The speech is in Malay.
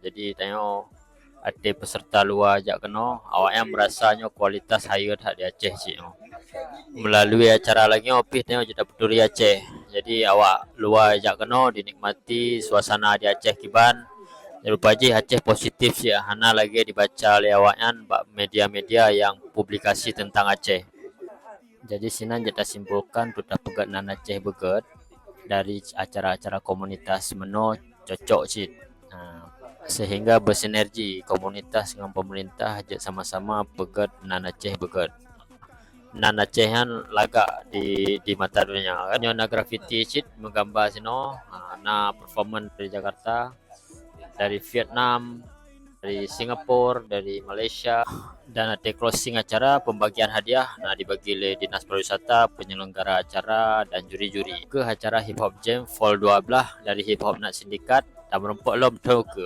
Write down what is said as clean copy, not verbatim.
Jadi tengok ada peserta luar jak keno, awaknya merasanya kualitas higher hak di Aceh cik. Melalui acara lagi opis tengok Jeddah Peduri Aceh. Jadi awak luar jak keno dinikmati suasana di Aceh kiban. Lupa je Aceh positif sih, hana lagi dibaca oleh awaknya media-media yang publikasi tentang Aceh. Jadi sinan kita simpulkan tuta pegat nan Aceh beget dari acara-acara komunitas meno cocok sih. Nah, sehingga bersinergi komunitas dengan pemerintah ajak sama-sama pegat nan Aceh beget. Nan Acehan laga di mata dunia kan. Nyona graffiti sheet menggambar sino, nah performance dari Jakarta, dari Vietnam, dari Singapura, dari Malaysia, dan ada closing acara pembagian hadiah. Nah dibagi oleh Dinas Pariwisata, penyelenggara acara dan juri-juri ke acara Hip Hop Jam Vol 12 dari Hip Hop Nak Sindikat dan merempok lom ke